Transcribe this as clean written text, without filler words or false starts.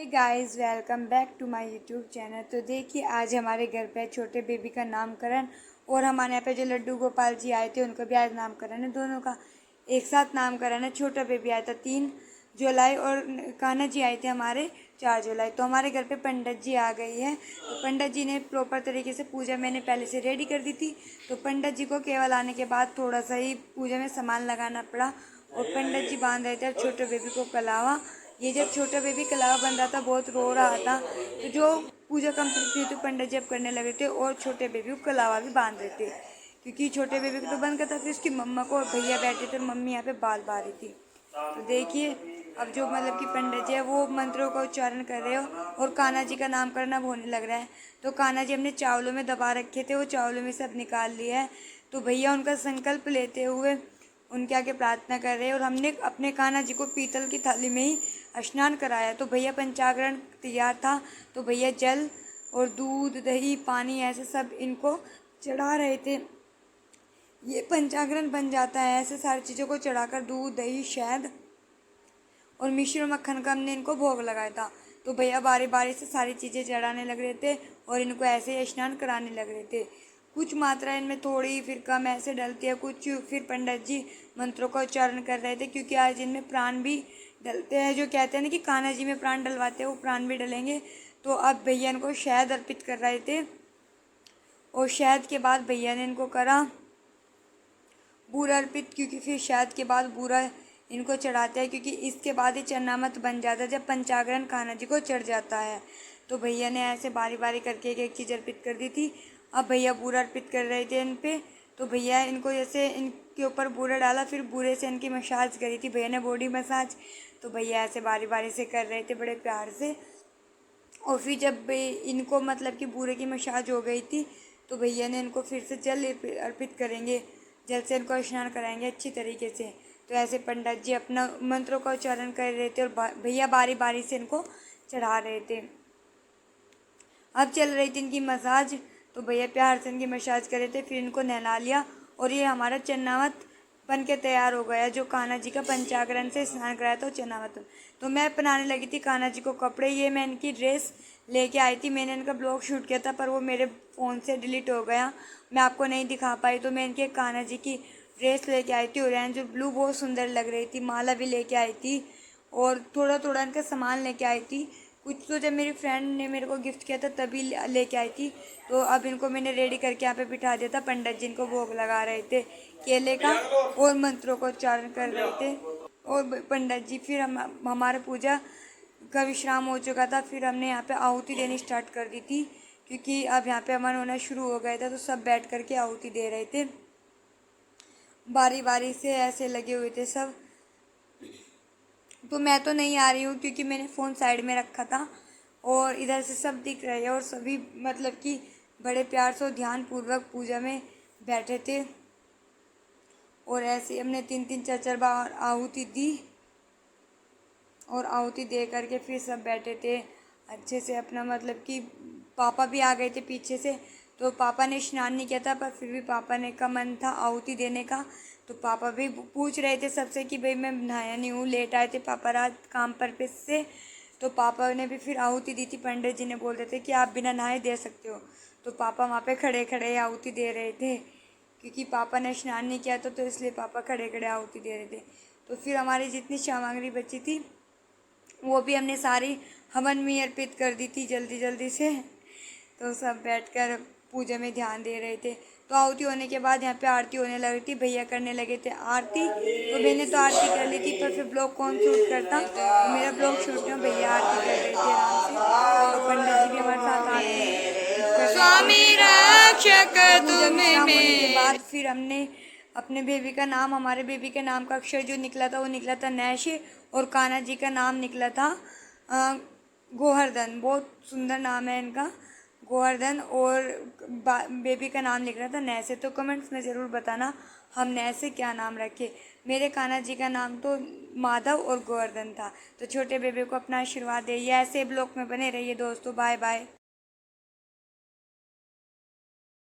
Guys, welcome back to my YouTube channel. तो देखिए, आज हमारे घर पे छोटे बेबी का नामकरण और हमारे यहाँ पे जो लड्डू गोपाल जी आए थे उनका भी आज नामकरण है। दोनों का एक साथ नामकरण है। छोटा बेबी आया था 3 जुलाई और कान्हा जी आए थे हमारे 4 जुलाई। तो हमारे घर पे पंडित जी आ गई है। तो पंडित जी ने प्रॉपर तरीके से पूजा मैंने पहले से रेडी कर दी थी। तो पंडित जी को केवल आने के बाद थोड़ा सा ही पूजा में सामान लगाना पड़ा और पंडित जी बांध रहे थे छोटे बेबी को कलावा। ये जब छोटा बेबी कलावा बन रहा था, बहुत रो रहा था। तो जो पूजा कंप्लीट हुई तो पंडित जी अब करने लगे थे और छोटे बेबी को कलावा भी बांध रहे थे, क्योंकि छोटे बेबी को तो बंद करता। फिर उसकी मम्मा को और भैया बैठे थे, मम्मी यहाँ पे बाल बा रही थी। तो देखिए, अब जो मतलब कि पंडित जी है वो मंत्रों का उच्चारण कर रहे हो और कान्हा जी का नामकरण अब होने लग रहा है। तो कान्हा जी हमने चावलों में दबा रखे थे, वो चावलों में से अब निकाल लिया है। तो भैया उनका संकल्प लेते हुए उनके आगे प्रार्थना कर रहे हैं और हमने अपने कान्हा जी को पीतल की थाली में ही स्नान कराया। तो भैया पंचाग्रण तैयार था, तो भैया जल और दूध दही पानी ऐसे सब इनको चढ़ा रहे थे। ये पंचाग्रण बन जाता है, ऐसे सारी चीज़ों को चढ़ाकर दूध दही शहद और मिश्र मक्खन का हमने इनको भोग लगाया था। तो भैया बारी बारी से सारी चीज़ें चढ़ाने लग रहे थे और इनको ऐसे ही स्नान कराने लग रहे थे। कुछ मात्रा इनमें थोड़ी फिर कम ऐसे डलती है, कुछ फिर पंडित जी मंत्रों का उच्चारण कर रहे थे, क्योंकि आज इनमें प्राण भी डलते हैं। जो कहते हैं ना कि कान्हा जी में प्राण डलवाते हैं, वो प्राण भी डलेंगे। तो अब भैया इनको शहद अर्पित कर रहे थे और शहद के बाद भैया ने इनको करा बूरा अर्पित, क्योंकि फिर शहद के बाद बूरा इनको चढ़ाते हैं, क्योंकि इसके बाद ही चन्नामत बन जाता है जब पंचाग्रण कान्हा जी को चढ़ जाता है। तो भैया ने ऐसे बारी बारी करके एक एक चीज़ अर्पित कर दी थी। अब भैया बूरा अर्पित कर रहे थे इन पे। तो भैया इनको जैसे इनके ऊपर बूरा डाला, फिर बूरे से इनकी मसाज करी थी भैया ने, बॉडी मसाज। तो भैया ऐसे बारी बारी से कर रहे थे बड़े प्यार से। और फिर जब इनको मतलब कि बूरे की मसाज हो गई थी तो भैया ने इनको फिर से जल अर्पित करेंगे, जल से इनको स्नान कराएंगे अच्छी तरीके से। तो ऐसे पंडित जी अपना मंत्रों का उच्चारण कर रहे थे और भैया बारी बारी से इनको चढ़ा रहे थे। अब चल रही थी इनकी मसाज, तो भैया प्यार से इनकी मसाज कर रहे थे, फिर इनको नहला लिया और ये हमारा चन्नावत बन के तैयार हो गया। जो कान्हा जी का पंचाग्रण से स्नान कराया था वो चन्नावत। तो मैं पहनाने लगी थी कान्हा जी को कपड़े। ये मैं इनकी ड्रेस लेके आई थी, मैंने इनका ब्लॉग शूट किया था पर वो मेरे फ़ोन से डिलीट हो गया, मैं आपको नहीं दिखा पाई। तो मैं इनके कान्हा जी की ड्रेस लेके आई थी, ऑरेंज और ब्लू, बहुत सुंदर लग रही थी। माला भी लेके आई थी और थोड़ा थोड़ा इनका सामान लेके आई थी। कुछ तो जब मेरी फ्रेंड ने मेरे को गिफ्ट किया था तभी लेके आई थी। तो अब इनको मैंने रेडी करके यहाँ पे बिठा दिया था। पंडित जी इनको भोग लगा रहे थे केले का और मंत्रों को उच्चारण कर रहे थे। और पंडित जी फिर हमारे पूजा का विश्राम हो चुका था, फिर हमने यहाँ पे आहुति देनी स्टार्ट कर दी थी, क्योंकि अब यहाँ पे हवन होना शुरू हो गया था। तो सब बैठ करके आहुति दे रहे थे, बारी बारी से ऐसे लगे हुए थे सब। तो मैं तो नहीं आ रही हूँ क्योंकि मैंने फ़ोन साइड में रखा था और इधर से सब दिख रहे हैं और सभी मतलब कि बड़े प्यार से और ध्यानपूर्वक पूजा में बैठे थे। और ऐसे हमने 3-3 4-4 बार आहुति दी और आहुति दे करके फिर सब बैठे थे अच्छे से अपना, मतलब कि पापा भी आ गए थे पीछे से। तो पापा ने स्नान नहीं किया था पर फिर भी पापा ने का मन था आहुति देने का। तो पापा भी पूछ रहे थे सबसे कि भाई मैं नहाया नहीं हूँ, लेट आए थे पापा रात काम पर्पस से। तो पापा ने भी फिर आहुति दी थी। पंडित जी ने बोल रहे थे कि आप बिना नहाए दे सकते हो। तो पापा वहाँ पे खड़े खड़े आहुति दे रहे थे, क्योंकि पापा ने स्नान नहीं किया था तो इसलिए पापा खड़े खड़े आहुति दे रहे थे। तो फिर हमारी जितनी सामग्री बची थी वो भी हमने सारी हवन में अर्पित कर दी थी जल्दी जल्दी से। तो सब बैठकर पूजा में ध्यान दे रहे थे। तो आहुति होने के बाद यहाँ पे आरती होने लगी थी, भैया करने लगे थे आरती। तो मैंने तो आरती कर ली थी पर फिर ब्लॉग कौन शूट करता, तो मेरा ब्लॉग शूट में भैया आरती कर रहे थे आराम से। तो पंडित जी भी हमारे साथ आरती स्वामी रक्षक तुम्हें के बाद फिर हमने अपने बेबी का नाम, हमारे बेबी के नाम का अक्षर जो निकला था वो निकला था नैश और कान्हा जी का नाम निकला था गोवर्धन। बहुत सुंदर नाम है इनका गोवर्धन। और बेबी का नाम लिख रहा था नैसे। तो कमेंट्स में ज़रूर बताना हम नैसे क्या नाम रखे। मेरे कान्हा जी का नाम तो माधव और गोवर्धन था। तो छोटे बेबी को अपना आशीर्वाद दे। ऐसे ब्लॉग में बने रहिए दोस्तों। Bye bye.